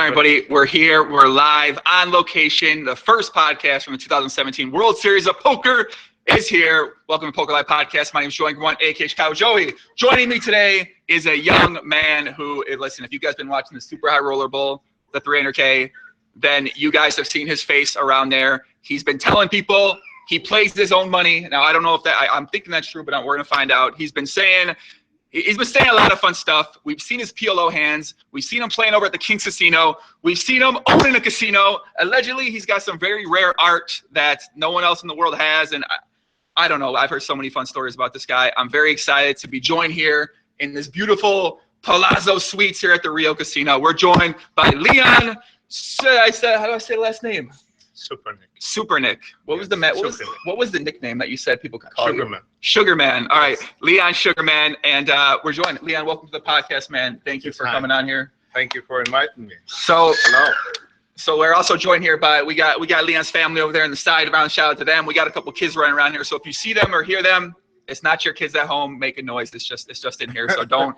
on, everybody? We're here. We're live on location. The first podcast from the 2017 World Series of Poker is here. Welcome to Poker Live Podcast. My name is Joey Grunt, aka Chicago Joey. Joining me today is a young man who, listen, if you guys been watching the Super High Roller Bowl, the 300K, then you guys have seen his face around there. He's been telling people he plays his own money. Now, I don't know if that, I'm thinking that's true, but we're going to find out. He's been saying a lot of fun stuff. We've seen his PLO hands. We've seen him playing over at the King's Casino. We've seen him owning a casino. Allegedly, he's got some very rare art that no one else in the world has. And I don't know. I've heard so many fun stories about this guy. I'm very excited to be joined here in this beautiful Palazzo Suites here at the Rio Casino. We're joined by Leon. How do I say the last name? Tsoukernik. What was the nickname that you said people could call you? Sugarman. All right, Leon Sugarman, and we're joined. Leon, welcome to the podcast, man. Thank you for coming on here. Thank you for inviting me. So hello. So we're also joined here by we got Leon's family over there in the side around. Shout out to them. We got a couple kids running around here. So if you see them or hear them, it's not your kids at home making noise. It's just in here. So don't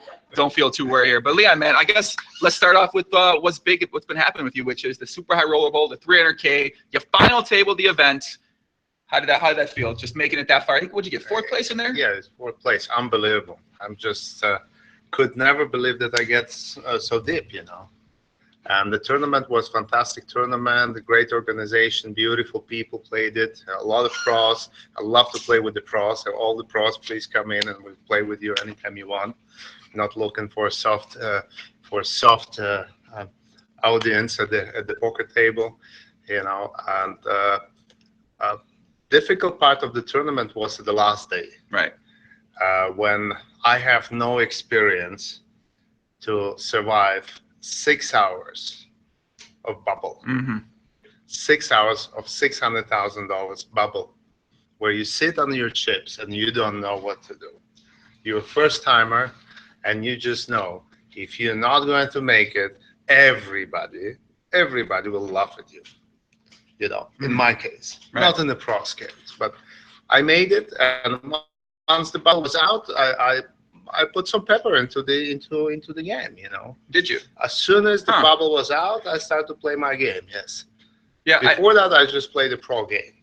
feel too worried here. But Leon, man, I guess let's start off with what's been happening with you, which is the Super High Roller Bowl, the 300K. Your final table of the event. How did that feel? Just making it that far. I think, what'd you get, fourth place in there? Yeah, it's fourth place. Unbelievable. I'm just could never believe that I get so deep, you know. And the tournament was fantastic tournament, a great organization, beautiful people played it, a lot of pros. I love to play with the pros. So all the pros, please come in and we'll play with you anytime you want. Not looking for a soft audience at the poker table, you know. And difficult part of the tournament was the last day, right? When I have no experience to survive 6 hours of bubble, 6 hours of $600,000 bubble, where you sit on your chips and you don't know what to do. You're a first timer, and you just know if you're not going to make it, everybody will laugh at you. You know, in my case, not in the pros case, but I made it, and once the bubble was out, I put some pepper into the game, you know. Did you? As soon as the bubble was out, I started to play my game. Yes. Yeah. Before that, I just played the pro game.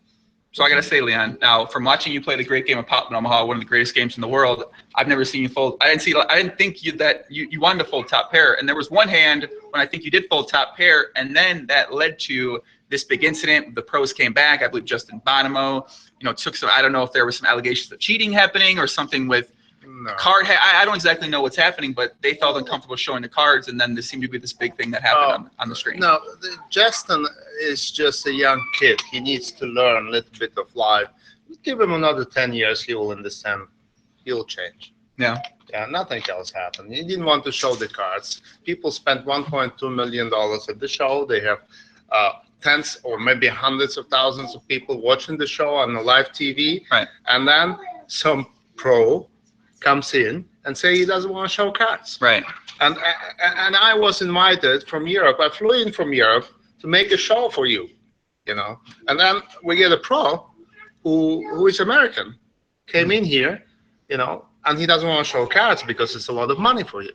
So I gotta say, Leon, now from watching you play the great game of Limit Omaha, one of the greatest games in the world, I've never seen you fold. I didn't think you wanted to fold top pair, and there was one hand when I think you did fold top pair, and then that led to this big incident. The pros came back. I believe Justin Bonomo, took some. I don't know if there was some allegations of cheating happening or something with. No. I don't exactly know what's happening, but they felt uncomfortable showing the cards, and then there seemed to be this big thing that happened on the screen. No, Justin is just a young kid. He needs to learn a little bit of life. Give him another 10 years, he will understand. He'll change. Yeah. Yeah, nothing else happened. He didn't want to show the cards. People spent $1.2 million at the show. They have tens or maybe hundreds of thousands of people watching the show on the live TV. Right. And then some pro comes in and say he doesn't want to show cards. Right. And I was invited from Europe. I flew in from Europe to make a show for you, you know. And then we get a pro who is American, came in here, you know, and he doesn't want to show cards because it's a lot of money for you.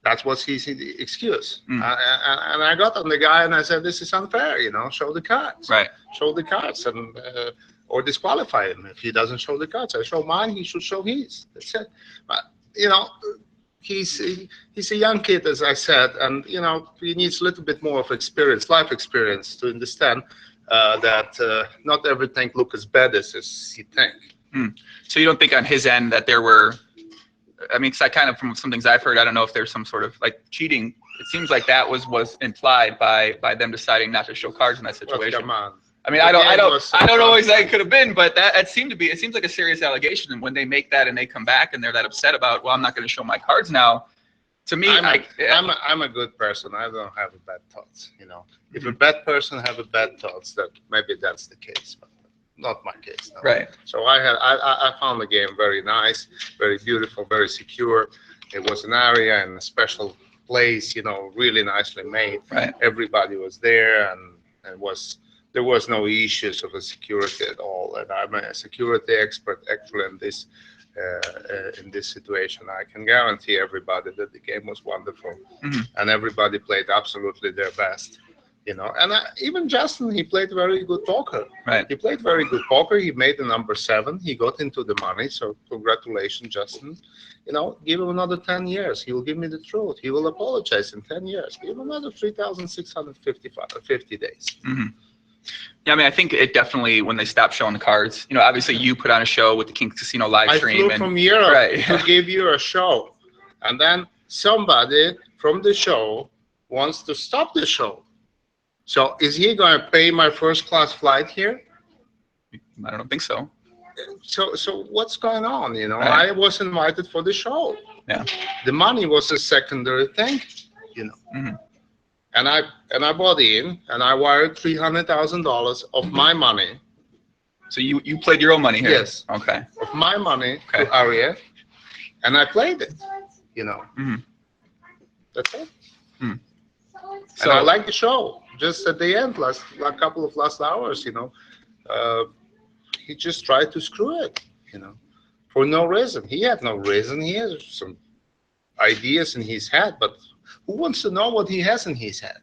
That was his excuse. And I got on the guy and I said, this is unfair, you know, show the cards. Right. Show the cards and or disqualify him if he doesn't show the cards. I show mine, he should show his. That's it. But, you know, he's a young kid, as I said, and, you know, he needs a little bit more of experience, life experience, to understand that not everything looks as bad as he thinks. So you don't think on his end that there were, I mean, because I kind of, from some things I've heard, I don't know if there's some sort of like cheating. It seems like that was implied by them deciding not to show cards in that situation. Well, come on. I mean, I don't know exactly it could have been, but it seemed to be. It seems like a serious allegation. And when they make that and they come back and they're that upset about, well, I'm not going to show my cards now. To me, I'm a good person. I don't have bad thoughts. You know, if a bad person have a bad thoughts, that maybe that's the case, but not my case. No. Right. So I found the game very nice, very beautiful, very secure. It was an area in a special place, you know, really nicely made. Right. Everybody was there, and there was no issues of the security at all. And I'm a security expert actually in this in this situation. I can guarantee everybody that the game was wonderful, and everybody played absolutely their best. And even Justin, he played very good poker. Right. He played very good poker. He made the number 7. He got into the money. So congratulations, Justin. Give him another 10 years. He will give me the truth. He will apologize in 10 years. Give him another 3,650 days. Yeah, I mean, I think it definitely, when they stopped showing the cards, obviously you put on a show with the Kings Casino live stream. I flew from Europe to give you a show. And then somebody from the show wants to stop the show. So is he going to pay my first class flight here? I don't think so. So what's going on? Right. I was invited for the show. Yeah. The money was a secondary thing. And I bought in, and I wired $300,000 of my money. So you played your own money here? Yes. Okay. Of my money to Aria, and I played it. That's it. So I like the show. Just at the end, last hours, he just tried to screw it, for no reason. He had no reason. He has some ideas in his head, but who wants to know what he has in his head?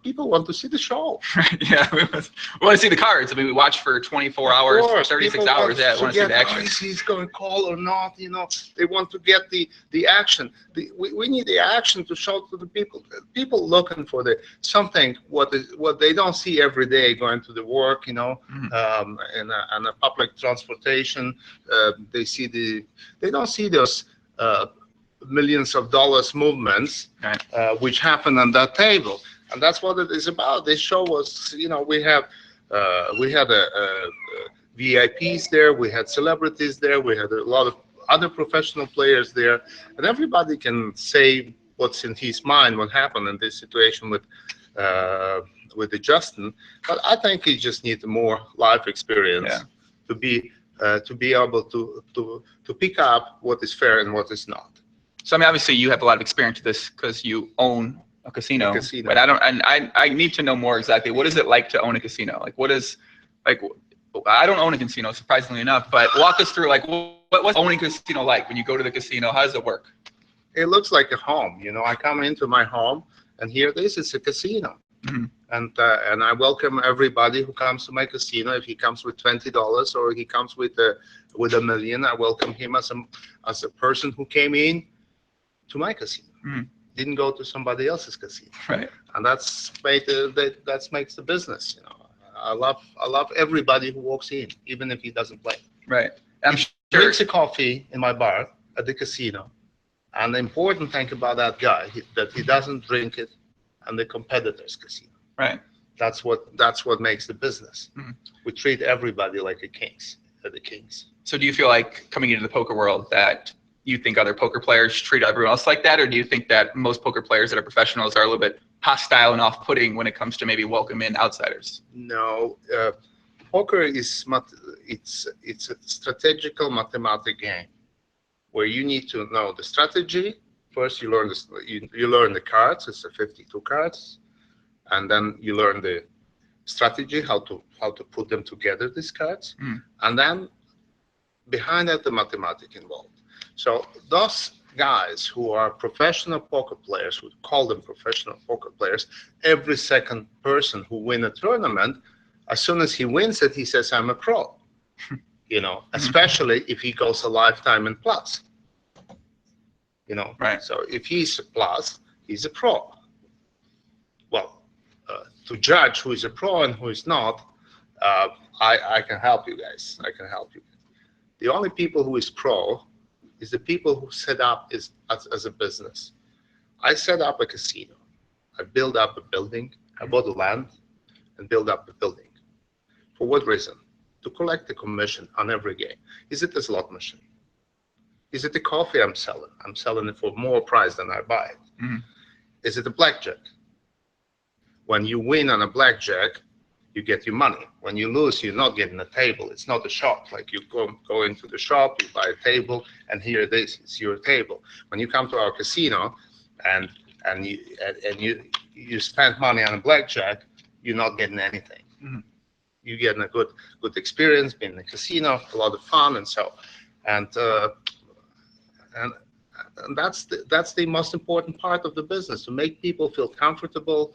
People want to see the show. Yeah, we want to see the cards. I mean, we watch for 24 hours, 36 hours. Yeah, we want to see the action. Is he's going to call or not? They want to get the action. We need the action to show to the people. People looking for something what they don't see every day going to the work. In a public transportation, they don't see those millions of dollars movements, right, which happen on that table. And that's what it is about. This show was, we had VIPs there, we had celebrities there, we had a lot of other professional players there, and everybody can say what's in his mind, what happened in this situation with the Justin. But I think he just needs more life experience to be able to pick up what is fair and what is not. So I mean, obviously you have a lot of experience with this because you own a casino. But I need to know more exactly. What is it like to own a casino? I don't own a casino, surprisingly enough, but walk us through what's owning a casino like when you go to the casino? How does it work? It looks like a home. I come into my home, and here it is. It's a casino. And I welcome everybody who comes to my casino. If he comes with $20 or he comes with $1 million, I welcome him as a person who came in to my casino. Didn't go to somebody else's casino. Right. And that makes the business. I love everybody who walks in, even if he doesn't play. Right. He drinks a coffee in my bar at the casino, and the important thing about that guy that he doesn't drink it at the competitor's casino. Right. That's what makes the business. We treat everybody like the kings. So do you feel like coming into the poker world that you think other poker players treat everyone else like that, or do you think that most poker players that are professionals are a little bit hostile and off-putting when it comes to maybe welcoming outsiders? No, poker is it's a strategical mathematical game where you need to know the strategy. First, you learn the cards. It's 52 cards, and then you learn the strategy, how to put them together, these cards, and then behind that the mathematics involved. So those guys who are professional poker players, we call them professional poker players, every second person who wins a tournament, as soon as he wins it, he says, I'm a pro. Especially if he goes a lifetime and plus. Right. So if he's a plus, he's a pro. Well, to judge who is a pro and who is not, I can help you guys. I can help you. The only people who is pro is the people who set up as a business. I set up a casino. I built up a building. I bought the land and built up a building. For what reason? To collect the commission on every game. Is it a slot machine? Is it the coffee I'm selling? I'm selling it for more price than I buy it. Is it a blackjack? When you win on a blackjack, you get your money. When you lose, you're not getting a table. It's not a shop. Like you go into the shop, you buy a table, and here it is. It's your table. When you come to our casino, and you spend money on a blackjack, you're not getting anything. You're getting a good experience, being in the casino, a lot of fun, and so and that's the most important part of the business, to make people feel comfortable,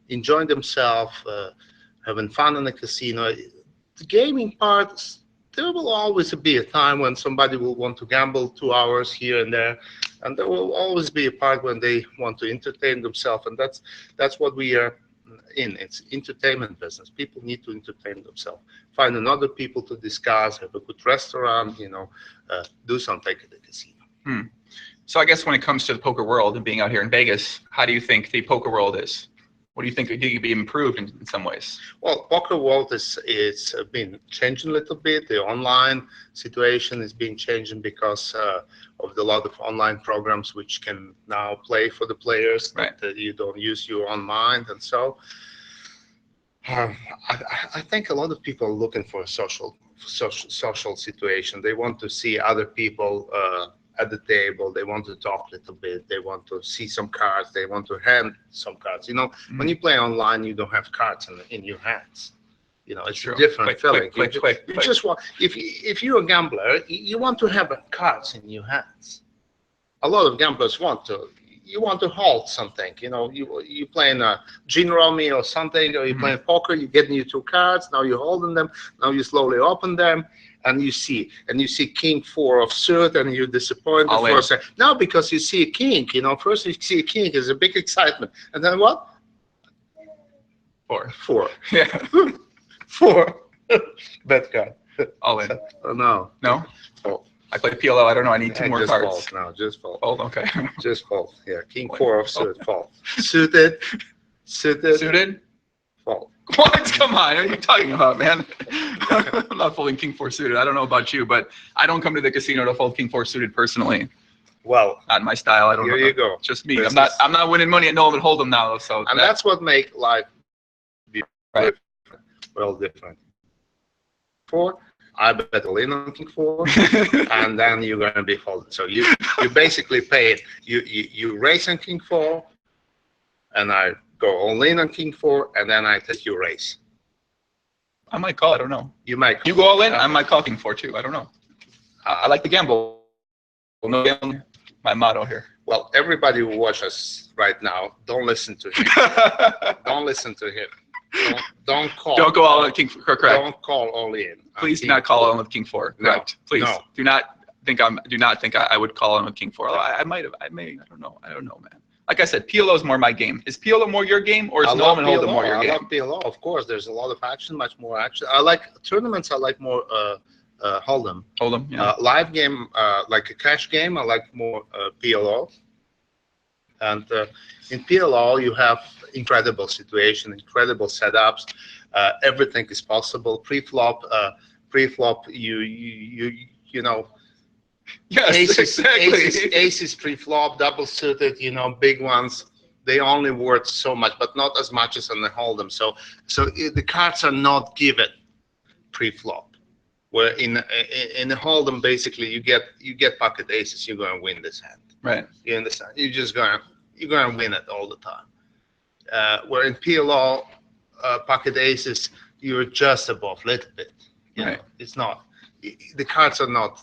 enjoying themselves, having fun in the casino. The gaming part, there will always be a time when somebody will want to gamble 2 hours here and there, and there will always be a part when they want to entertain themselves, and that's what we are in. It's entertainment business. People need to entertain themselves, find another people to discuss, have a good restaurant, do something at the casino. So I guess when it comes to the poker world and being out here in Vegas, how do you think the poker world is? What do you think could be improved in some ways? Well, poker world it's been changing a little bit. The online situation is being changing because of the lot of online programs which can now play for the players, right, that you don't use your own mind. And so I think a lot of people are looking for a social situation. They want to see other people at the table. They want to talk a little bit. They want to see some cards. They want to hand some cards. When you play online, you don't have cards in your hands. It's True. a different feeling. Quick. You just want, if you're a gambler, you want to have cards in your hands. A lot of gamblers want to. You want to hold something. You playing a gin rummy or something, or you playing poker. You get your 2 cards. Now you're holding them. Now you slowly open them. And you see King 4 of suit, and you're disappointed for a second. Now, because you see a king, first you see a king, is a big excitement, and then what? 4. Yeah. 4. Bad card. All in. No. Fold. I play PLO. I don't know. I need 2 more cards. Fold. No, just fold. Fold. Okay. Just fold. Yeah. King 4 of suit. Fold. Suited. Fold. What? Come on. What are you talking about, man? I'm not folding King 4 suited. I don't know about you, but I don't come to the casino to fold King 4 suited personally. Well, not my style. I don't know. Here you go. Just me. I'm not winning money at Nolan and Hold'em now. So that's what make life right. different. 4, I bet all in on King 4, and then you're going to be folded. So you basically pay it. You raise on King 4, and I go all in on King 4, and then I take your raise. I might call. I don't know. You might. You go all in. I might call King 4 too. I don't know. I like to gamble. No gambling. My motto here. Well, everybody who watches right now, don't listen to him. Don't listen to him. Don't call. Don't go all in King 4. Correct. Don't call all in. Please do not call all in with King 4. Correct. No, please no. Do not think I would call in with King 4. I might have. I may. I don't know, man. Like I said, PLO is more my game. Is PLO more your game, or is Nolan Hold'em more your game? I love PLO, of course. There's a lot of action, much more action. I like tournaments. I like more Hold'em. Hold'em, yeah. Live game, like a cash game, I like more PLO. And in PLO, you have incredible situation, incredible setups. Everything is possible. Pre-flop, you know. Yes, exactly. Aces pre-flop, double suited, big ones. They only worth so much, but not as much as on the Hold'em. So the cards are not given pre-flop. Where in the Hold'em, basically you get pocket aces, you're going to win this hand. Right. You understand? You're going to win it all the time. Where in PLO, pocket aces, you're just above a little bit. Right. It's not. The cards are not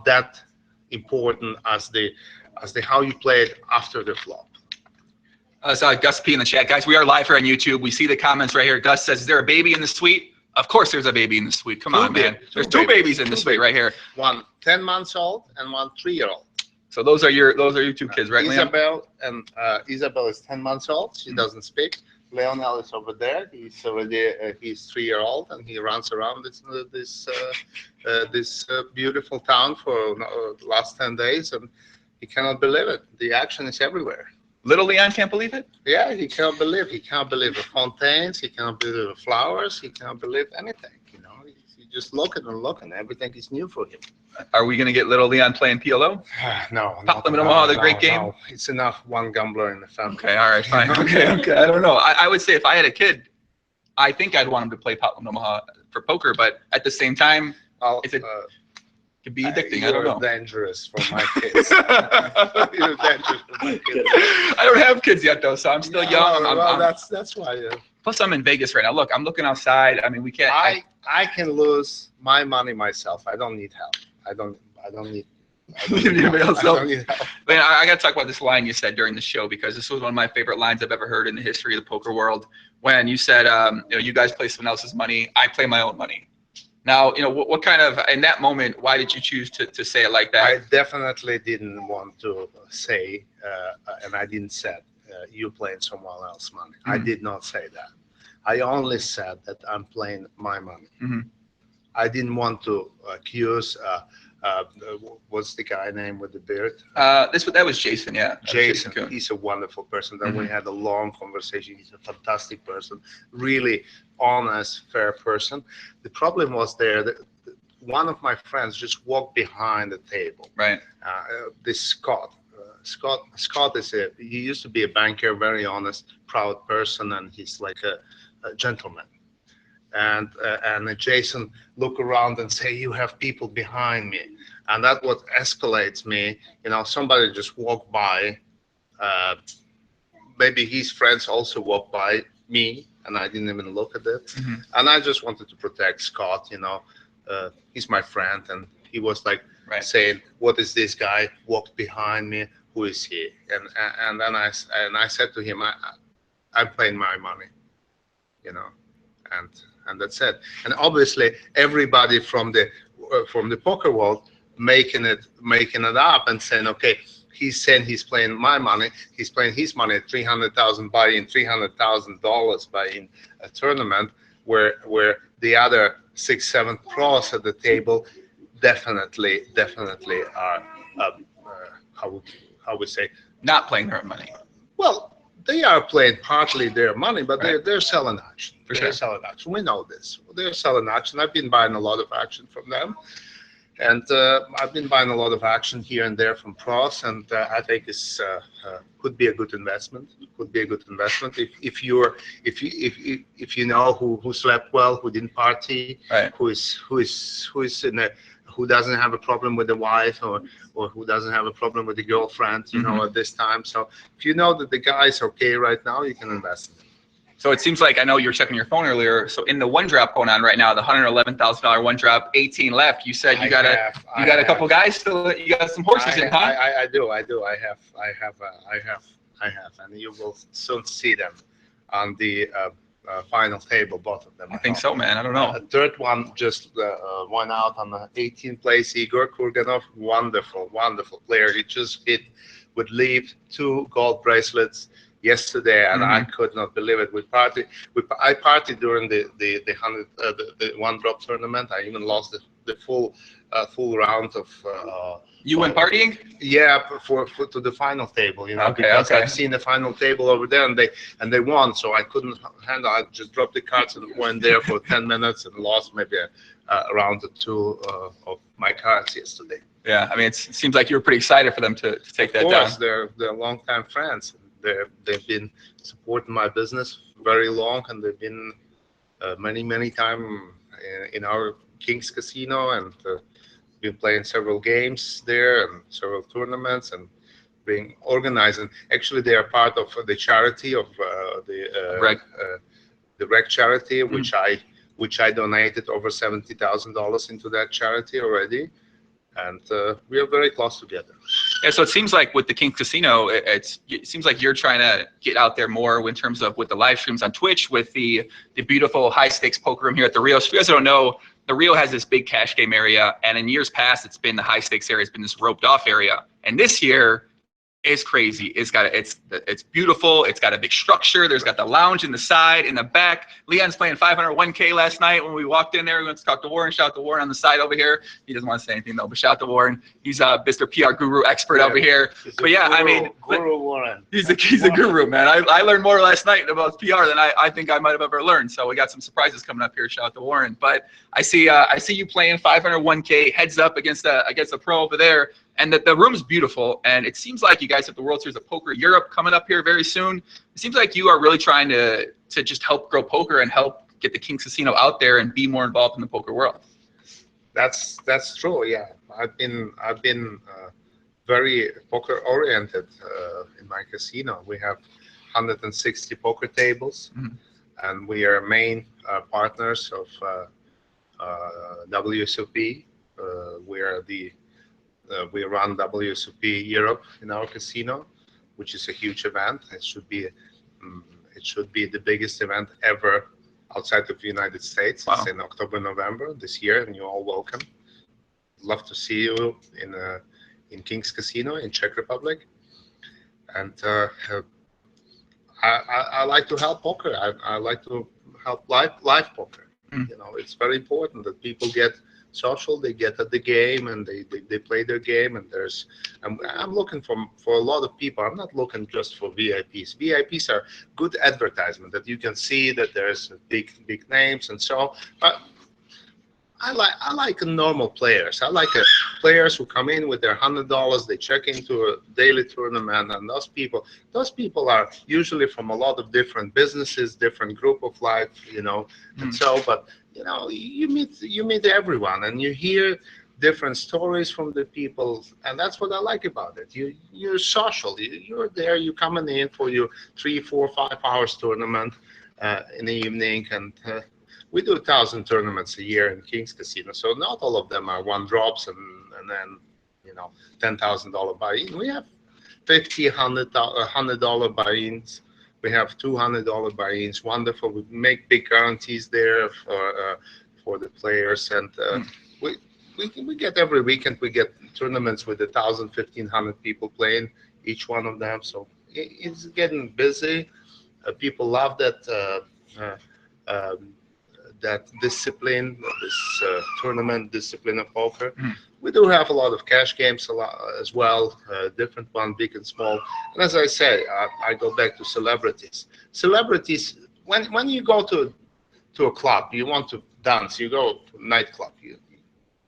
that important as the how you play it after the flop. So Gus P in the chat, guys. We are live here on YouTube. We see the comments right here. Gus says, "Is there a baby in the suite?" Of course, there's a baby in the suite. Come on, man. There's two babies in the suite right here. One 10 months old and one 3-year-old. So those are your 2 kids, right, Isabel? And Isabel is 10 months old. She doesn't speak. Leonel is over there. He's already he's 3-year-old, and he runs around this beautiful town for the last 10 days, and he cannot believe it. The action is everywhere. Little Leon can't believe it? Yeah, he can't believe. He can't believe the fontaines. He cannot believe the flowers. He can't believe anything. He just looking and looking. Everything is new for him. Are we going to get little Leon playing PLO? No. Limit Omaha, the great game? No. It's enough one gambler in the family. Okay, all right, fine. Okay. I don't know. I would say if I had a kid, I think I'd want him to play Limit Omaha for poker, but at the same time, it could be addicting. I don't know. You're dangerous for my kids. You're dangerous for my kids. I don't have kids yet, though, so I'm still young. That's why. Plus, I'm in Vegas right now. Look, I'm looking outside. I mean, we can't. I can lose my money myself. I don't need help. I don't need. Anybody else I don't need help. Man, I got to talk about this line you said during the show, because this was one of my favorite lines I've ever heard in the history of the poker world. When you said, you guys play someone else's money, I play my own money. Now, what kind of, in that moment, why did you choose to say it like that? I definitely didn't want to say, and I didn't say, you playing someone else's money. Mm-hmm. I did not say that. I only said that I'm playing my money. Mm-hmm. I didn't want to accuse, what's the guy name with the beard? That was Jason, yeah. Jason, he's a wonderful person. Then we had a long conversation. He's a fantastic person, really honest, fair person. The problem was there that one of my friends just walked behind the table. Right. This Scott. Scott he used to be a banker, very honest, proud person, and he's like a gentleman. And Jason look around and say, you have people behind me. And that's what escalates me. Somebody just walked by. Maybe his friends also walked by me, and I didn't even look at it. Mm-hmm. And I just wanted to protect Scott. He's my friend, and he was like saying, what is this guy walked behind me? Who is he? And then I said to him, I'm playing my money, and that's it. And obviously everybody from the poker world making it up and saying, okay, he's saying he's playing my money. He's playing his money at $300,000 buying $300,000 buying a tournament where the other 6-7 pros at the table definitely are how we say, not playing their own money. Well, they are playing partly their money, but they're selling action. They're selling action. We know this. They're selling action. I've been buying a lot of action from them, and I've been buying a lot of action here and there from pros, and I think this could be a good investment. Could be a good investment if you know who slept well, who didn't party, who is in a, who doesn't have a problem with the wife or who doesn't have a problem with the girlfriend, at this time. So if you know that the guy is okay right now, you can invest in him. So it seems like, I know you were checking your phone earlier. So in the one drop going on right now, the $111,000 one drop, 18 left. You said you got a couple guys still. You got some horses in, huh? I do. I have, and you will soon see them on the final table, both of them. I think so, man. I don't know. Third one just went out on the 18th place. Igor Kurganov, wonderful player. He just hit with leave 2 gold bracelets yesterday, and I could not believe it. I partied during the one drop tournament. I even lost the full round of. You went partying? Yeah, for to the final table, because I've seen the final table over there, and they won, so I couldn't handle. I just dropped the cards and went there for 10 minutes and lost maybe a round or 2 of my cards yesterday. Yeah, I mean, it seems like you were pretty excited for them to take that down. Of course, they're longtime friends. They've been supporting my business very long, and they've been many times in our King's Casino, and been playing several games there and several tournaments and being organized. And actually, they are part of the charity of the Rec charity, which I donated over $70,000 into that charity already, and we are very close together. Yeah, so it seems like with the King's Casino, it seems like you're trying to get out there more in terms of with the live streams on Twitch, with the beautiful high stakes poker room here at the Rio. So if you guys don't know, the Rio has this big cash game area, and in years past, it's been the high stakes area. It's been this roped off area, and this year is crazy. It's beautiful. It's got a big structure. There's got the lounge in the side, in the back. Leon's playing 501K last night when we walked in there. We went to talk to Warren. Shout out to Warren on the side over here. He doesn't want to say anything though, but shout out to Warren. He's a Mr. PR guru expert over here. But yeah, Guru Warren. He's a guru, man. I learned more last night about PR than I think I might have ever learned. So we got some surprises coming up here. Shout out to Warren. But I see you playing 501K heads up against a pro over there. And the room's beautiful, and it seems like you guys have the World Series of Poker Europe coming up here very soon. It seems like you are really trying to just help grow poker and help get the King's Casino out there and be more involved in the poker world. That's true. Yeah, I've been very poker oriented in my casino. We have 160 poker tables. and we are main partners of WSOP. We run WSOP Europe in our casino, which is a huge event. It should be the biggest event ever outside of the United States. Wow. It's in October, November this year, and you're all welcome. Love to see you in King's Casino in Czech Republic. And I like to help poker. I like to help live poker. You know, it's very important that people get social, they get at the game, and they play their game. And I'm looking for a lot of people. I'm not looking just for VIPs. VIPs are good advertisement that you can see that there's big names and so on. But I like normal players. I like players who come in with their $100. They check into a daily tournament, and those people are usually from a lot of different businesses, different group of life, you know. And so, but you know, you meet everyone, and you hear different stories from the people, and that's what I like about it. You're social. You're there. You're coming in for your 3, 4, 5 hours tournament in the evening, and we do 1,000 tournaments a year in King's Casino, so not all of them are one drops and then, you know, $10,000 buy-in. We have $50, $100 buy-ins. We have $200 buy-ins. Wonderful. We make big guarantees there for the players, and we get every weekend we get tournaments with 1,000, 1,500 people playing each one of them. So it's getting busy. People love that discipline, this tournament discipline of poker. We do have a lot of cash games as well, different one, big and small. And as I say, I go back to celebrities. Celebrities, when you go to a club, you want to dance, you go to a nightclub,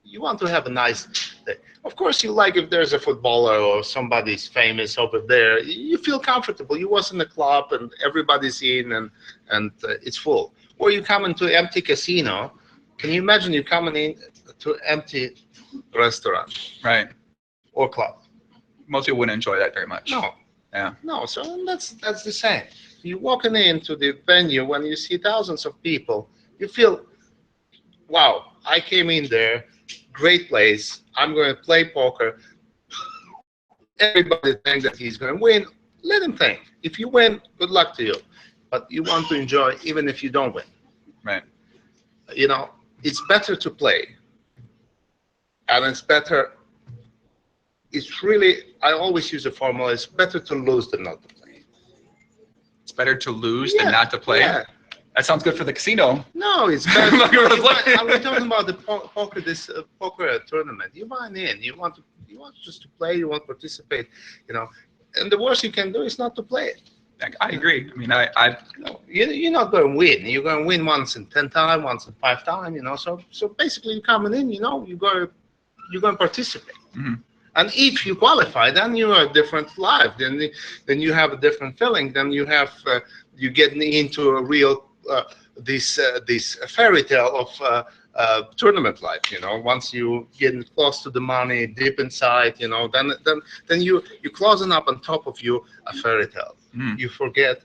you want to have a nice day. Of course, you like if there's a footballer or somebody's famous over there, you feel comfortable. You was in the club and everybody's in and it's full. Or you come into an empty casino. Can you imagine you coming in to an empty restaurant? Right. Or club. Most people wouldn't enjoy that very much. No. Yeah. No, so that's the same. You walking into the venue when you see thousands of people, you feel, wow, I came in there, great place, I'm going to play poker. Everybody thinks that he's going to win. Let him think. If you win, good luck to you. But you want to enjoy even if you don't win. Right. You know, it's better to play. And it's really, I always use a formula, it's better to lose than not to play. It's better to lose than not to play? Yeah. That sounds good for the casino. No, it's better. I'm talking about the poker tournament. You want in, you want just to play, you want to participate, you know. And the worst you can do is not to play it. I agree. I mean, you're not going to win. You're going to win once in 10 times, once in 5 times, you know. So basically, you're coming in, you know, you're going to participate. And if you qualify, then you are a different life. Then you have a different feeling. Then you have you getting into a real this fairy tale of tournament life. You know, once you getting close to the money, deep inside, you know, then you're closing up on top of you a fairy tale. You forget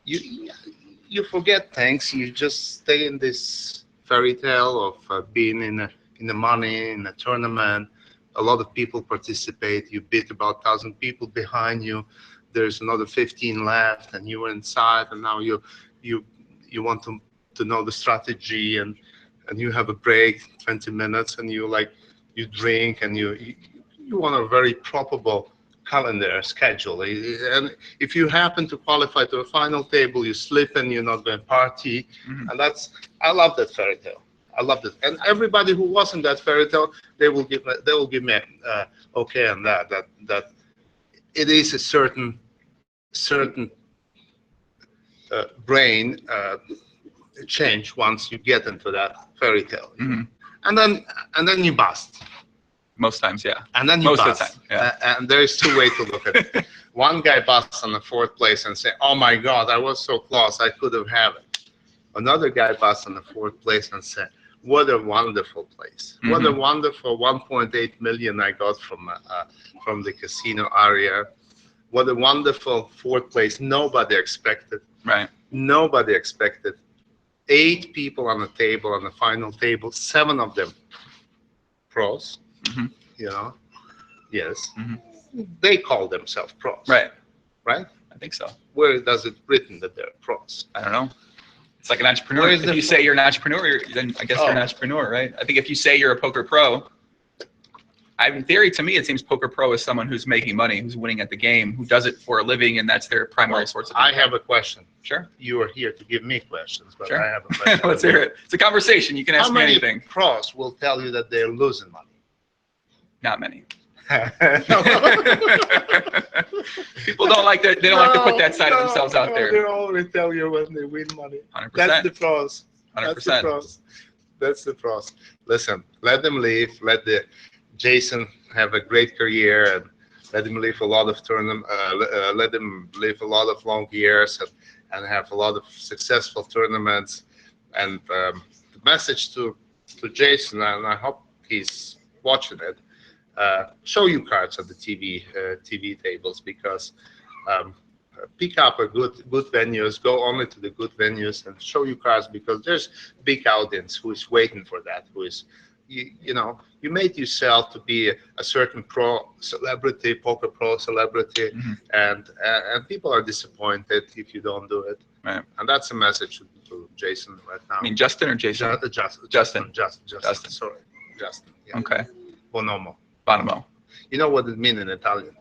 you forget things. You just stay in this fairy tale of being in the money in a tournament. A lot of people participate. You beat about 1,000 people behind you. There's another 15 left, and you were inside, and now you want to know the strategy, and you have a break, 20 minutes, and you drink, and you want a very probable calendar schedule. And if you happen to qualify to a final table, you slip and you're not going to party. And I love that fairy tale. I love it. And everybody who was in that fairy tale, they will give me okay on that it is a certain brain change once you get into that fairy tale. And then you bust. Most times, yeah. And then you Most bust. of the time, yeah. And there's two ways to look at it. One guy busts on the 4th place and say, "Oh my God, I was so close, I could have had it." Another guy busts on the 4th place and said, "What a wonderful place! What a wonderful 1.8 million I got from the casino Aria. What a wonderful 4th place! Nobody expected. Right. Nobody expected 8 people on the table, on the final table, 7 of them pros, you know, yes, they call themselves pros. Right. Right? I think so. Where does it written that they're pros? I don't know. It's like an entrepreneur. If you say you're an entrepreneur, then I guess you're an entrepreneur, right? I think if you say you're a poker pro, in theory, to me, it seems poker pro is someone who's making money, who's winning at the game, who does it for a living, and that's their primary source of income. I have a question. Sure. You are here to give me questions, but sure. I have a question. Let's hear it. It's a conversation. You can ask me anything. How many pros will tell you that they're losing money? Not many. People don't like that. They don't like to put that side of themselves out there. They always tell you when they win money. 100%. That's the pros. 100%. That's the pros. That's the pros. Listen, let them leave. Let Jason have a great career, and let him live a lot of let him live a lot of long years, and have a lot of successful tournaments. And the message to Jason, and I hope he's watching it. Show you cards at the TV tables, because pick up a good venues, go only to the good venues and show you cards, because there's big audience who is waiting for that, who is, you know, you made yourself to be a certain pro celebrity, poker pro celebrity, and people are disappointed if you don't do it. Right. And that's a message to Jason right now. I mean, Justin or Jason? Justin. Sorry. Justin. Yeah. Okay. Bonomo. Bonomo. You know what it means in Italian?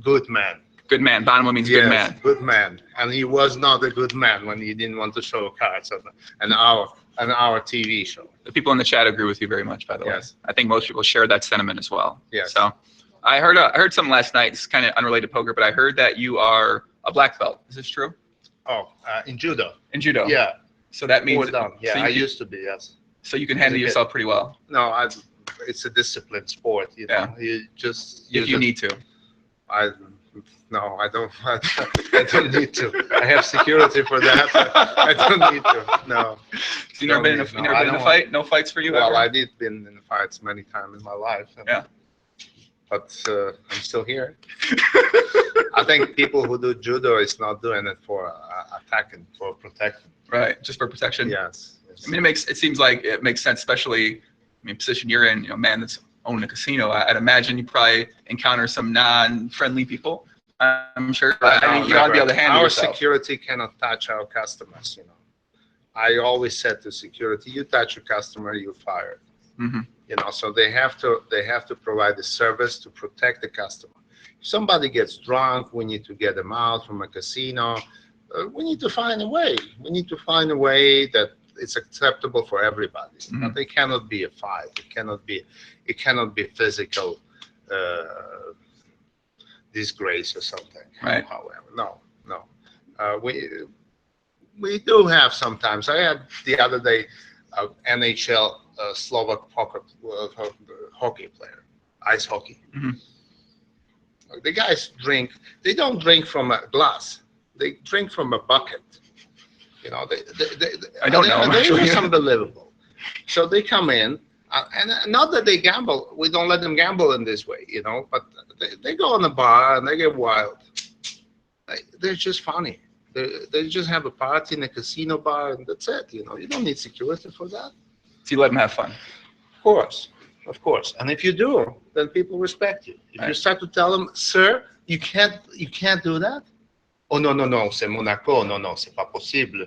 Good man. Good man. Bonomo means good man. Good man. And he was not a good man when he didn't want to show cards on our TV show. The people in the chat agree with you very much, by the way. Yes. I think most people share that sentiment as well. Yes. So I heard something last night. It's kind of unrelated to poker, but I heard that you are a black belt. Is this true? Oh, in judo. In judo. Yeah. So that means. Yeah, so I used to be. Yes. So you can handle yourself pretty well. No, it's a disciplined sport. You know, you just. If you need to. No, I don't. I don't need to. I have security for that. I don't need to. No. So you never been in a fight? No fights for you? Well, ever? I did been in fights many times in my life. Yeah. But I'm still here. I think people who do judo is not doing it for attacking, for protecting. Right, just for protection. Yes. I mean, it seems like it makes sense, especially, I mean, position you're in, you know, man that's owning a casino. I'd imagine you probably encounter some non-friendly people. I'm sure. I mean, you ought to be able to handle yourself. Our security cannot touch our customers. You know, I always said to security, you touch your customer, you're fired. You know, so they have to provide a service to protect the customer. If somebody gets drunk, we need to get them out from a casino. We need to find a way. We need to find a way that it's acceptable for everybody. But it cannot be a fight. It cannot be physical disgrace or something. Right. However, no. We do have sometimes. I had the other day NHL Slovak hockey player, ice hockey. The guys drink. They don't drink from a glass. They drink from a bucket. You know, I don't know. It's unbelievable. So they come in, and not that they gamble. We don't let them gamble in this way, you know. But they go in a bar and they get wild. They're just funny. They just have a party in a casino bar, and that's it. You know, you don't need security for that. So you let them have fun. Of course. And if you do, then people respect you. If you start to tell them, sir, you can't do that. Oh no, c'est Monaco. No, c'est pas possible.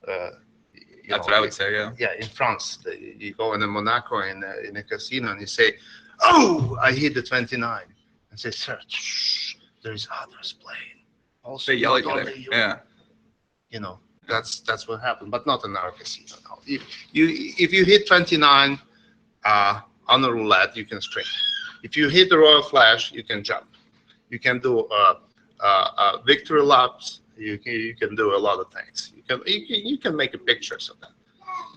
That's what I would say. Yeah. Yeah, in France, you go in a Monaco in a casino and you say, "Oh, I hit the 29," and say, "Sir, there is others playing." Also, they yell at you there. Yeah. You know, that's what happened, but not in our casino. No. If you hit 29 on the roulette, you can string. If you hit the royal flush, you can jump. You can do victory laps. You can do a lot of things. You can make pictures of that.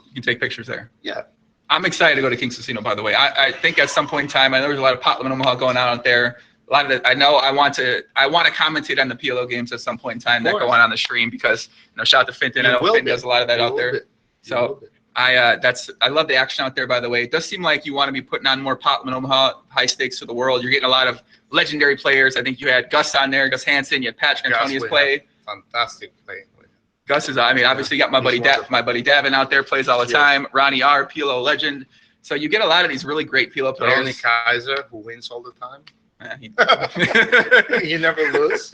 You can take pictures there. Yeah. I'm excited to go to King's Casino, by the way. I think at some point in time, I know there's a lot of pot limit Omaha going on out there. A lot of it, I know I want to commentate on the PLO games at some point in time that go on the stream, because, you know, shout out to Finton. I know Finton does a lot of that out there. So I love the action out there, by the way. It does seem like you want to be putting on more pot limit Omaha high stakes to the world. You're getting a lot of legendary players. I think you had Gus on there, Gus Hansen. You had Patrick Antonius play. Fantastic play. Gus is, I mean, obviously you got my buddy Gavin out there, plays all the time. Ronnie R, Pilo legend. So you get a lot of these really great Pilo players. Ronnie Kaiser, who wins all the time. He never loses.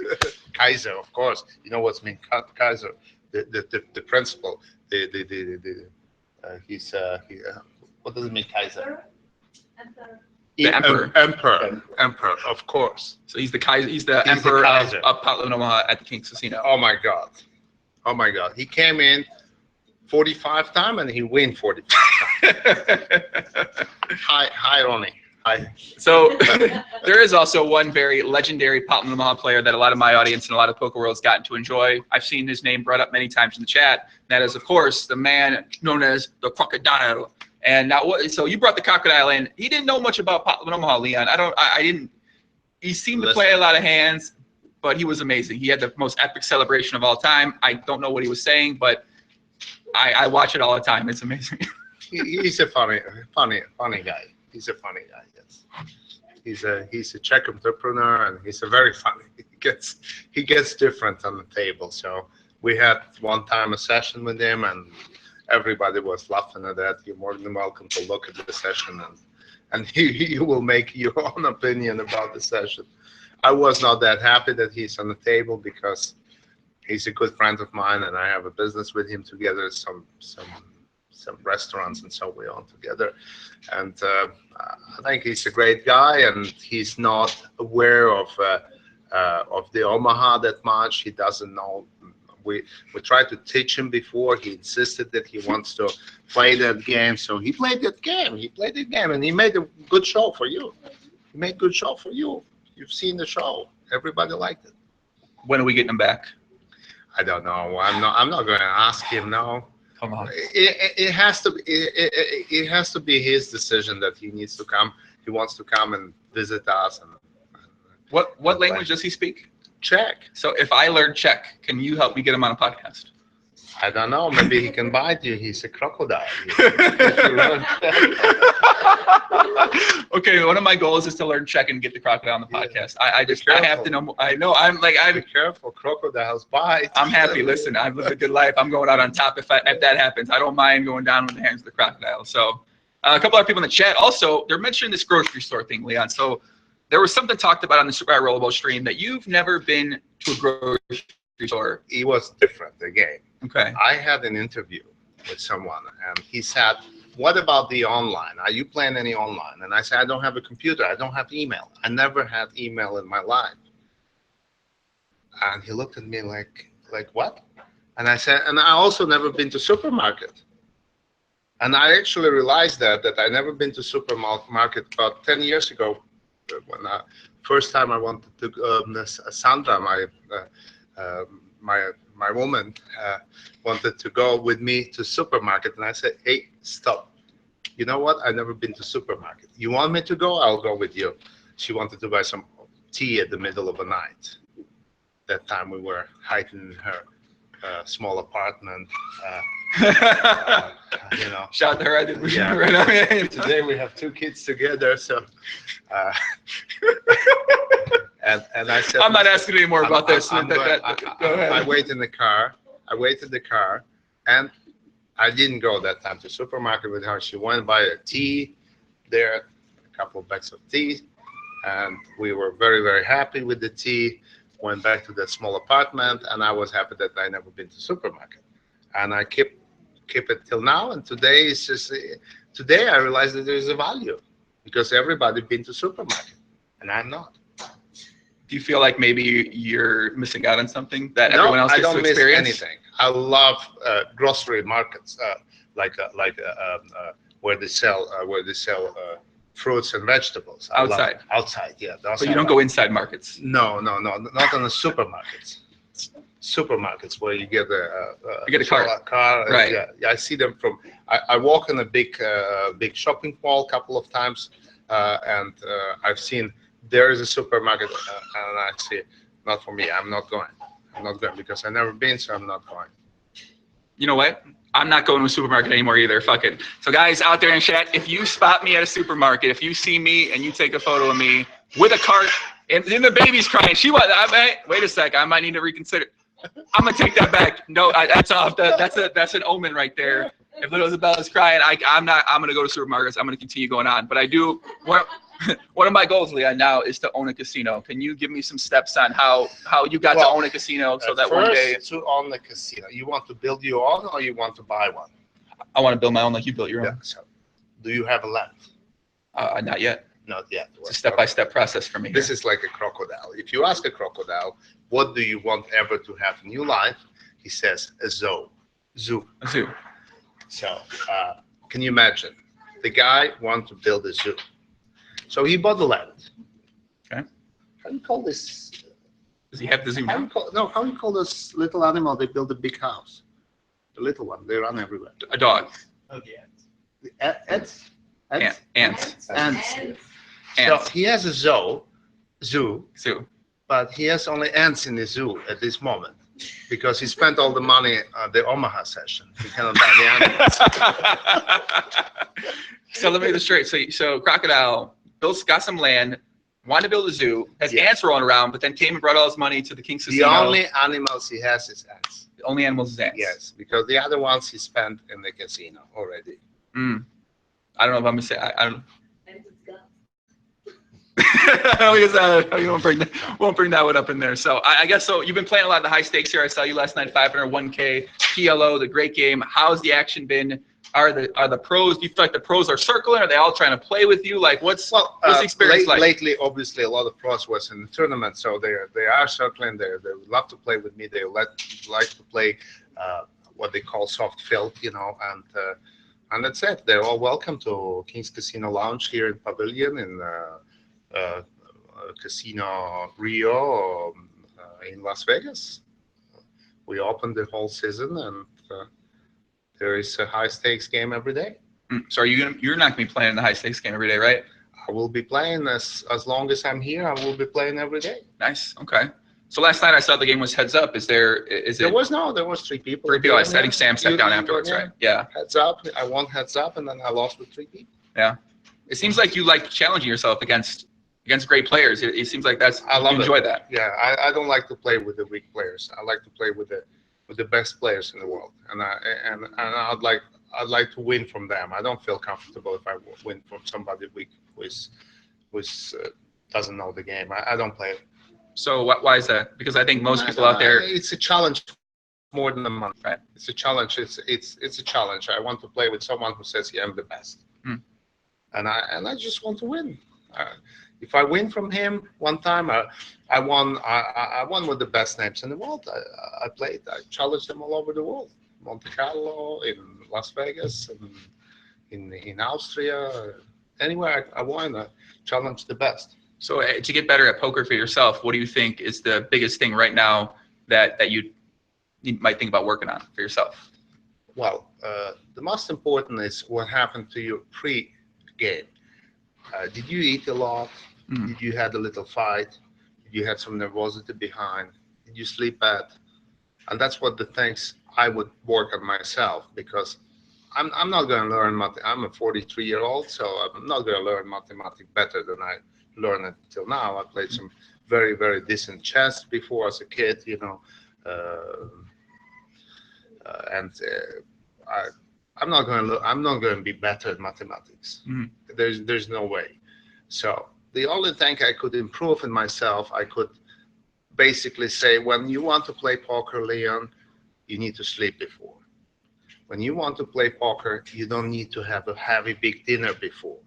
Kaiser, of course. You know what's mean Kaiser? The principal. What does it mean, Kaiser? Emperor, of course. So he's the Kaiser. He's the emperor of Limit Omaha at the King's Casino. Oh my God. He came in 45 times and he win 45 times. Hi, Ronnie. Hi. So there is also one very legendary Limit Omaha player that a lot of my audience and a lot of poker world's gotten to enjoy. I've seen his name brought up many times in the chat. That is, of course, the man known as the Crocodile. And now, so you brought the Crocodile in. He didn't know much about Limit Omaha, Leon. I didn't. He seemed to play a lot of hands, but he was amazing. He had the most epic celebration of all time. I don't know what he was saying, but I watch it all the time. It's amazing. He's a funny guy. He's a funny guy. Yes. He's a Czech entrepreneur, and he's a very funny. He gets different on the table. So we had one time a session with him, and everybody was laughing at that. You're more than welcome to look at the session, and you will make your own opinion about the session. I was not that happy that he's on the table because he's a good friend of mine, and I have a business with him together, some restaurants and so on together. And I think he's a great guy, and he's not aware of the Omaha that much. He doesn't know. We tried to teach him before. He insisted that he wants to play that game, so he played that game. And he made a good show for you. You've seen the show. Everybody liked it. When are we getting him back? I don't know. I'm not going to ask him now. Come on. It has to be his decision that he needs to come. He wants to come and visit us. And what language does he speak? Czech. So if I learn Czech, can you help me get him on a podcast? I don't know. Maybe he can bite you. He's a crocodile. Okay, one of my goals is to learn Czech and get the crocodile on the podcast. I have to know. I know. Be careful. Crocodiles bite. I'm happy. Listen, I've lived a good life. I'm going out on top if that happens. I don't mind going down with the hands of the crocodile. So a couple other people in the chat also, they're mentioning this grocery store thing, Leon. So there was something talked about on the Super High Rollable stream that you've never been to a grocery store. It was different again. Okay. I had an interview with someone, and he said, "What about the online? Are you playing any online?" And I said, "I don't have a computer. I don't have email. I never had email in my life." And he looked at me like what? And I said, "And I also never been to supermarket." And I actually realized that I never been to supermarket about 10 years ago, when first time I wanted to Sandra, my woman, wanted to go with me to supermarket, and I said, "Hey, stop. You know what? I've never been to supermarket. You want me to go? I'll go with you." She wanted to buy some tea at the middle of the night. That time we were hiding in her small apartment. Shout out to her. I did. Yeah. Right now. Today we have 2 kids together, so. And I said, I'm not asking any more about this. Go ahead. I waited in the car, and I didn't go that time to supermarket with her. She went and buy a tea there, a couple of bags of tea, and we were very, very happy with the tea. Went back to that small apartment, and I was happy that I never been to supermarket, and I keep it till now. And today is just today I realized that there is a value because everybody been to supermarket, and I'm not. Do you feel like maybe you're missing out on something that everyone else gets to experience? I don't miss anything. I love grocery markets, where they sell fruits and vegetables. Outside. Outside, yeah. But you don't go inside markets. No, not on the supermarkets. Supermarkets where you get a car. Right. Yeah, I see them from. I walk in a big shopping mall a couple of times, and I've seen. There is a supermarket, and I see it. Not for me. I'm not going because I've never been, so I'm not going. You know what? I'm not going to a supermarket anymore either. Fuck it. So guys out there in chat, if you spot me at a supermarket, if you see me and you take a photo of me with a cart, and then the baby's crying, wait a sec, I might need to reconsider. I'm gonna take that back. No, that's off. That's an omen right there. If Little Isabella's crying, I'm gonna go to supermarkets. I'm gonna continue going on. But I do. One of my goals, Leon, now is to own a casino. Can you give me some steps on how you got to own a casino so that one day? To own a casino, you want to build your own or you want to buy one? I want to build my own like you built your own. Yeah. So, do you have a land? Not yet. Not yet. It's a step-by-step process for me. This is like a crocodile. If you ask a crocodile, what do you want ever to have in your life? He says a zoo. A zoo. So, can you imagine? The guy wants to build a zoo. So he bought the land. Okay. How do you call this? Does he have the zoo now? How do you call this little animal? They build a big house. The little one. They run everywhere. A dog. Okay. Ants. Ants. So he has a zoo, but he has only ants in the zoo at this moment because he spent all the money at the Omaha session. He cannot buy the animals. So let me get this straight. So Crocodile got some land, wanted to build a zoo, has ants rolling around, but then came and brought all his money to the King's Casino. The only animals he has is ants. The only animals is ants. Yes, because the other ones he spent in the casino already. I don't know if I'm gonna say I don't. You won't bring that one up in there. So I guess so. You've been playing a lot of the high stakes here. I saw you last night, 500, 1K, PLO, the great game. How's the action been? Are the pros? Do you feel like the pros are circling? Are they all trying to play with you? Like what's the experience like? Lately, obviously, a lot of pros was in the tournament, so they are circling. They love to play with me. They like to play what they call soft field, and that's it. They're all welcome to King's Casino Lounge here in Pavilion in Casino Rio in Las Vegas. We opened the whole season, and there is a high stakes game every day. So you're not gonna be playing the high stakes game every day, right? I will be playing as long as I'm here. I will be playing every day. Nice. Okay. So last night I saw the game was heads up. There was 3 people. 3 people. I think Sam sat down afterwards, right? Yeah. Heads up. I won heads up, and then I lost with 3 people. Yeah. It seems like you like challenging yourself against great players. It seems like you enjoy that. Yeah. I don't like to play with the weak players. I like to play with the best players in the world, and I'd like to win from them. I don't feel comfortable if I win from somebody weak who doesn't know the game. I don't play it. So why is that? Because I think most people out there. It's a challenge more than a month. Right. It's a challenge. It's a challenge. I want to play with someone who says, "Yeah, I'm the best," and I just want to win. If I win from him one time, I won with the best names in the world. I challenged them all over the world. Monte Carlo, in Las Vegas, in Austria, anywhere I won, I challenged the best. So to get better at poker for yourself, what do you think is the biggest thing right now that you might think about working on for yourself? Well, the most important is what happened to you pre-game. Did you eat a lot? Did you had a little fight? Did you had some nervosity behind? Did you sleep bad? And that's what the things I would work on myself, because I'm not going to learn math. I'm a 43-year-old, so I'm not going to learn mathematics better than I learned it till now. I played some very, very decent chess before as a kid, I'm not going to be better at mathematics. There's no way. So the only thing I could improve in myself, I could basically say, when you want to play poker, Leon, you need to sleep before. When you want to play poker, you don't need to have a heavy big dinner before.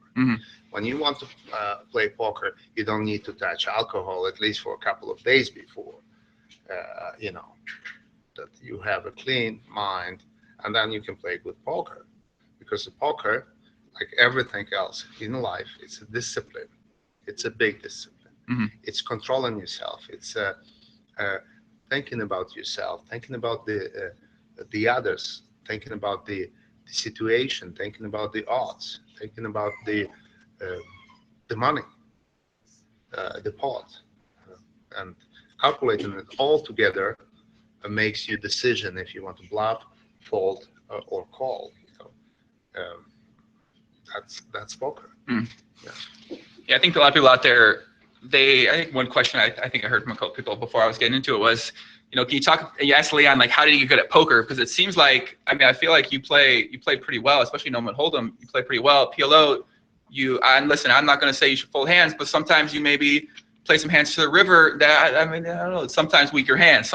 When you want to play poker, you don't need to touch alcohol, at least for a couple of days before. That you have a clean mind, and then you can play good poker. Because the poker, like everything else in life, it's a discipline. It's a big discipline. It's controlling yourself. It's thinking about yourself, thinking about the others, thinking about the situation, thinking about the odds, thinking about the money, the pot, and calculating it all together makes you decision if you want to bluff, fold, or call. That's poker. Yeah, I think a lot of people out there, I think one question I think I heard from a couple people before I was getting into it was, can you talk? You asked Leon, like, how did you get good at poker? Because it seems like, I feel like you play pretty well, especially no one hold'em. You play pretty well. PLO, and listen, I'm not going to say you should fold hands, but sometimes you maybe play some hands to the river that, I don't know, sometimes weaker hands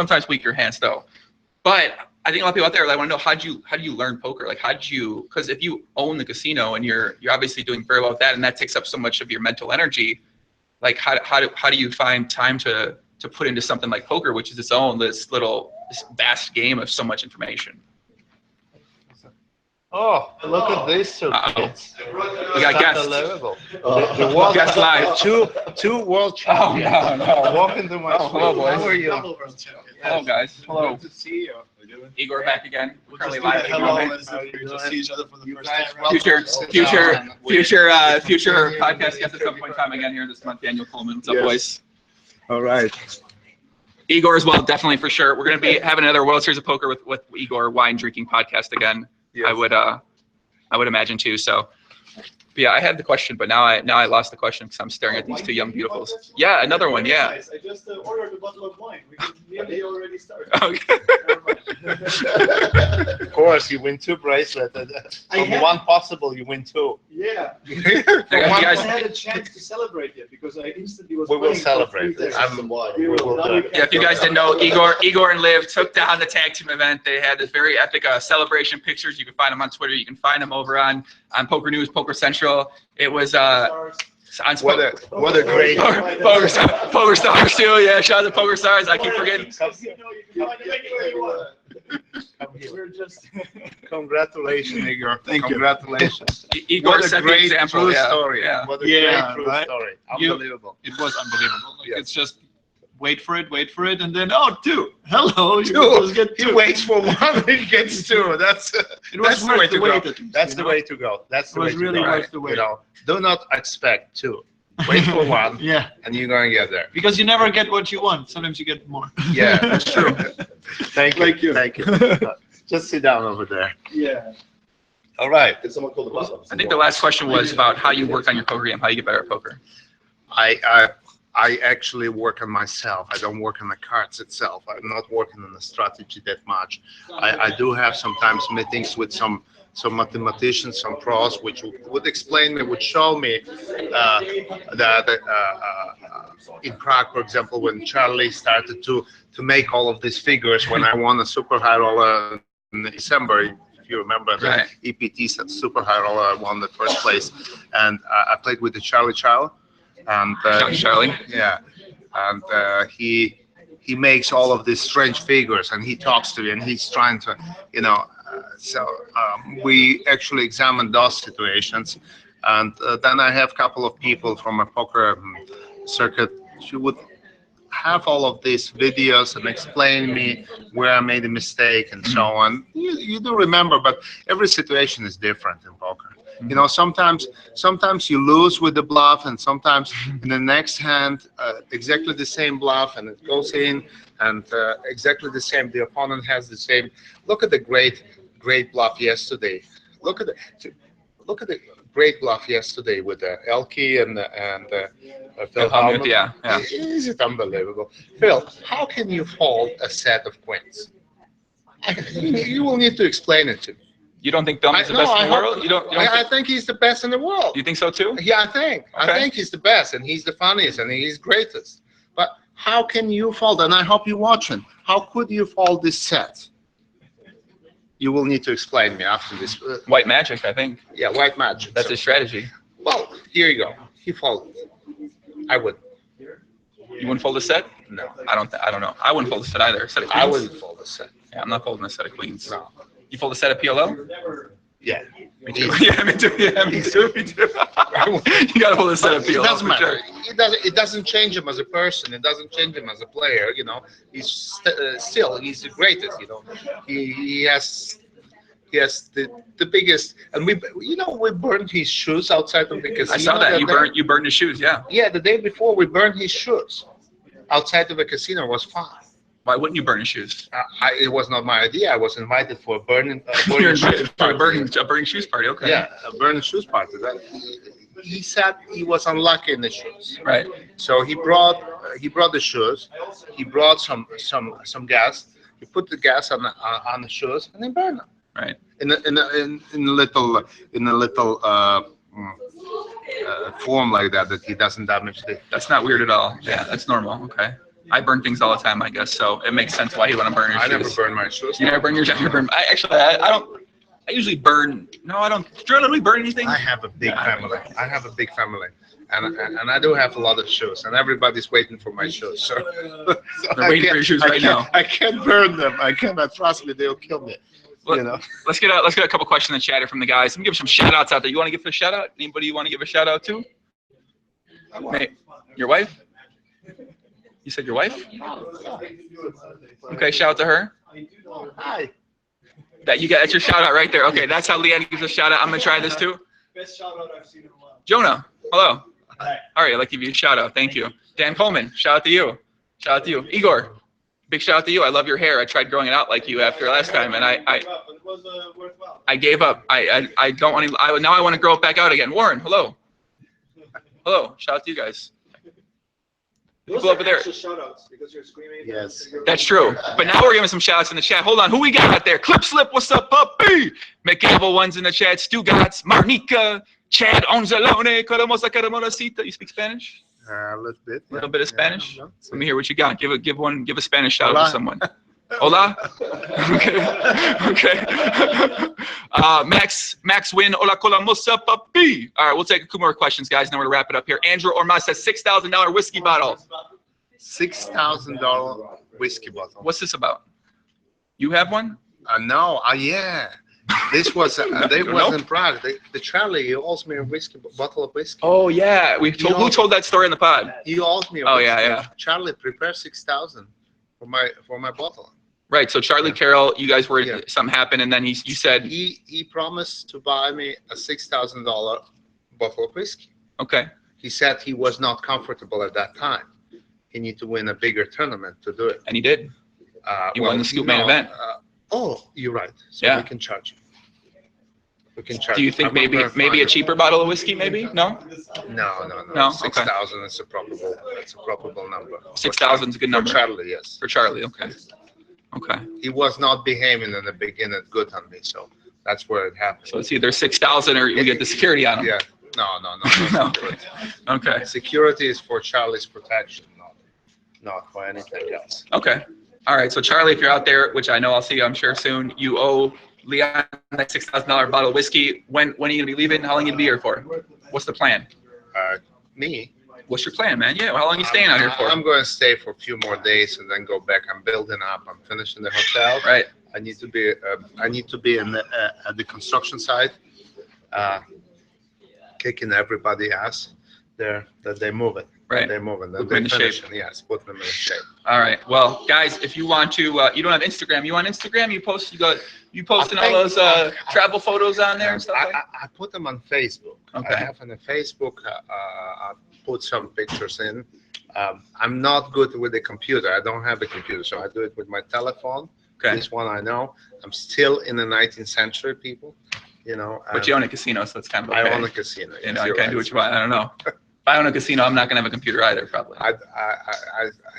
though. But I think a lot of people out there, like, want to know, how do you learn poker? Like, because if you own the casino and you're obviously doing very well with that, and that takes up so much of your mental energy, like, how do you find time to put into something like poker, which is this vast game of so much information? Oh, look at these two kids. We got guests. The world Guests live. Two world champions. Oh, no. Walk into my hello, boys. How are you? Hello, guys. Hello. Good to see you. Igor back again. We're currently Hello, live. as if we just see each other for the first time. Future podcast guest at some point in time again here this month. Daniel Coleman. What's up, boys? All right. Igor as well, definitely for sure. We're going to be having another World Series of Poker with Igor, wine drinking podcast again. Yes. I would imagine too. So, but yeah, I had the question, but now I lost the question because I'm staring at these two young beautifuls. Yeah, another one. Yeah. I just ordered a bottle of wine. We can nearly already start. Okay. Of course, you win 2 bracelets. From one possible, you win 2. Yeah. I had a chance to celebrate it because I instantly was. We will celebrate. Yeah, if you guys didn't know, Igor and Liv took down the tag team event. They had this very epic celebration pictures. You can find them on Twitter. You can find them over on Poker News, Poker Central. It was on what a great Poker Stars too. Yeah, shout out to Poker Stars. I keep forgetting. We're just. Congratulations, Igor. Thank you. Congratulations. Igor set the example. True story. Yeah. What a great true story. Unbelievable. It was unbelievable. Yes. It's just wait for it, and then 2. Hello, you 2. just get 2. He waits for 1, he gets 2. That's the way to go. That's the way to go. That's the way to go. Worth the wait. Do not expect 2. Wait for 1. Yeah. And you're going to get there. Because you never get what you want. Sometimes you get more. Yeah, that's true. Thank you. Thank you. Just sit down over there. Yeah. All right. Did someone call the bus? I think the last question was about how you work on your poker game, how you get better at poker. I actually work on myself. I don't work on the cards itself. I'm not working on the strategy that much. I do have sometimes meetings with some mathematicians, some pros, which would explain me, would show me that in Prague, for example, when Charlie started to make all of these figures, when I won a super high roller in December, if you remember, the EPT super high roller, I won the first place, and I played with the Charlie Child, and Charlie, yeah, and he makes all of these strange figures, and he talks to you, and he's trying to, so we actually examined those situations, and then I have a couple of people from a poker circuit who would have all of these videos and explain me where I made a mistake and so on. You do remember, but every situation is different in poker. Sometimes you lose with the bluff, and sometimes in the next hand, exactly the same bluff, and it goes in, and exactly the same. The opponent has the same. Look at the great bluff yesterday. Look at the great bluff yesterday with Elke and Phil Hellmuth. Yeah. Is it unbelievable? Phil, how can you hold a set of queens? You will need to explain it to me. You don't think Phil is the best in the world? I think he's the best in the world. You think so too? Yeah, I think. Okay. I think he's the best, and he's the funniest, and he's greatest. But how can you fold? And I hope you're watching. How could you fold this set? You will need to explain me after this. White magic, I think. Yeah, white magic. That's his strategy. Well, here you go. He folded. I would. You wouldn't fold a set? No. I don't know. I wouldn't fold a set either. A set of queens? I wouldn't fold a set. Yeah, I'm not folding a set of queens. No. You fold a set of PLO? Yeah. Me too. Yeah, me too. Yeah, me too. You gotta fold a set of PLO. It doesn't matter. Sure. It doesn't change him as a person. It doesn't change him as a player. He's still he's the greatest. He has the biggest, and we burned his shoes outside of the casino. I saw that. You burned his shoes. Yeah. Yeah, the day before we burned his shoes outside of the casino. It was fine. Why wouldn't you burn his shoes? It was not my idea. I was invited for a burning shoes party. A burning shoes party. Okay. Yeah, a burning shoes party. he said he was unlucky in the shoes. Right. So he brought the shoes. He brought some gas. He put the gas on the shoes and then burned them. Right. In a little form like that he doesn't damage the. That's not weird at all. Yeah, that's normal. Okay. I burn things all the time, I guess, so it makes sense why he want to burn his shoes. I never burn my shoes. You never burn your shoes? I don't. I usually burn. No, I don't. Do you literally burn anything? I have a big family. I have a big family, and I do have a lot of shoes, and everybody's waiting for my shoes. So they're waiting for your shoes right now. I can't burn them. I cannot. Trust me, they'll kill me. Let's get a couple questions in the chat from the guys. Let me give some shout outs out there. You want to give a shout out? Anybody you want to give a shout out to? Hey, your wife? You said your wife? Okay, shout out to her. Hi. That's your shout out right there. Okay, that's how Leanne gives a shout out. I'm gonna try this too. Best shout out I've seen in a while. Jonah, hello. Hi. All right, I'd like to give you a shout out. Thank you. Dan Coleman, shout out to you. Shout out to you. Igor, big shout out to you. I love your hair. I tried growing it out like you after last time, and I gave up. I don't want to. Now I want to grow it back out again. Warren, hello. Hello. Shout out to you guys. People over there. Shout-outs because you're screaming. Yes. That's true. But now we're giving some shout outs in the chat. Hold on. Who we got out there? Clip Slip, what's up, puppy? McGavel one's in the chat. Stu Gotts, Marnica, Chad Onzalone, Caramosa Caramosita. You speak Spanish? A little bit. A little bit of Spanish? Yeah. Let me hear what you got. Give a Spanish shout out to someone. Hola. Okay. Max Win. Hola colamosa papi. All right, we'll take a couple more questions, guys. Now we're gonna wrap it up here. Andrew Ormaz says $6,000 whiskey bottle. $6,000 whiskey bottle. What's this about? You have one? No. Yeah. This was they was in Prague. The Charlie, he owes me a bottle of whiskey. Oh yeah, who told that story in the pod? He owes me. Yeah. Charlie, prepare 6,000 for my bottle. Right. So Charlie Carroll, you guys were something happened, and then you said he promised to buy me a $6,000 bottle of whiskey. Okay. He said he was not comfortable at that time. He needed to win a bigger tournament to do it. And he did. He won the Scoop main event. Oh, you're right. So we can charge you. We can charge. Do you think maybe a cheaper bottle of whiskey? Maybe no. No. 6,000 is a probable number. 6,000 is a good number. For Charlie, yes. For Charlie, okay. Okay. He was not behaving in the beginning good on me, so that's where it happened. So it's either 6,000 or you get the security on him. Yeah. No. Okay. Security is for Charlie's protection, not for anything else. Okay. All right. So Charlie, if you're out there, which I know I'll see you, I'm sure soon, you owe Leon that $6,000 bottle of whiskey. When are you gonna be leaving? How long are you gonna be here for? What's the plan? Me? What's your plan, man? Yeah. How long are you staying out here for? I'm going to stay for a few more days and then go back. I'm building up. I'm finishing the hotel. Right. I need to be in at the construction site, kicking everybody ass there that they move it. Right. They're moving. Put them in shape. Yes, put them in shape. All right. Well, guys, if you want to, you don't have Instagram. You on Instagram? You posting all those travel photos on there and stuff like that? I put them on Facebook. Okay. I have on the Facebook. I put some pictures in. I'm not good with the computer. I don't have a computer, so I do it with my telephone. Okay. This one I know. I'm still in the 19th century, people. But you own a casino, so it's kind of okay. I own a casino. You know, you can't do what you want. I don't know. If I own a casino, I'm not gonna have a computer either, probably. I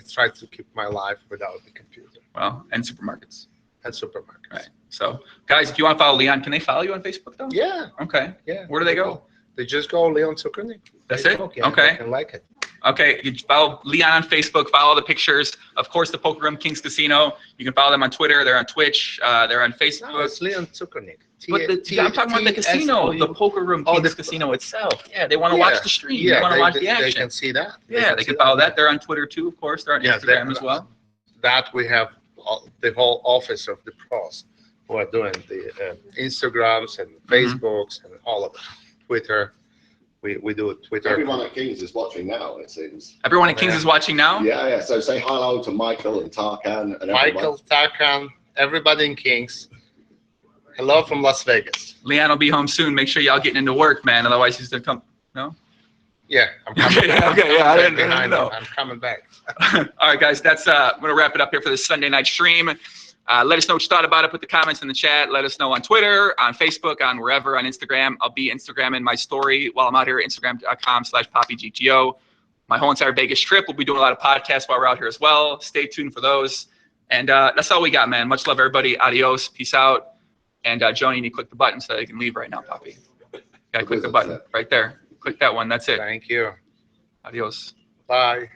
try to keep my life without the computer. Well, and supermarkets. And supermarkets. Right. So, guys, if you want to follow Leon, can they follow you on Facebook though? Yeah. Okay. Yeah. Where do they go? They just go Leon Tsoukernik. That's it? Yeah, okay. They can like it. Okay, you follow Leon on Facebook, follow the pictures. Of course, the Poker Room Kings Casino. You can follow them on Twitter. They're on Twitch. They're on Facebook. No, it's Leon Tsoukernik. But I'm talking about the casino, the Poker Room Kings Casino itself. Yeah, they want to watch the stream. Yeah, they want to watch the action. They can see that. Yeah, they can follow that. They're on Twitter too, of course. They're on Instagram as well. That we have the whole office of the pros who are doing the Instagrams and Facebooks and all of it. Twitter. We do Twitter. Everyone at Kings is watching now, it seems. Everyone at Kings is watching now? Yeah. So say hello to Michael and Tarkan and Michael, Tarkan, everybody in Kings. Hello from Las Vegas. Leon will be home soon. Make sure y'all getting into work, man. Otherwise, he's gonna come. No? Yeah, I'm coming back. Okay, yeah, I didn't know. I'm coming back. All right, guys, I'm gonna wrap it up here for this Sunday night stream. Let us know what you thought about it. Put the comments in the chat. Let us know on Twitter, on Facebook, on wherever, on Instagram. I'll be Instagramming my story while I'm out here, Instagram.com/PoppyGTO. My whole entire Vegas trip. We'll be doing a lot of podcasts while we're out here as well. Stay tuned for those. And that's all we got, man. Much love, everybody. Adios. Peace out. And Joni, you need to click the button so that you can leave right now, Poppy. Gotta click the button right there. Click that one. That's it. Thank you. Adios. Bye.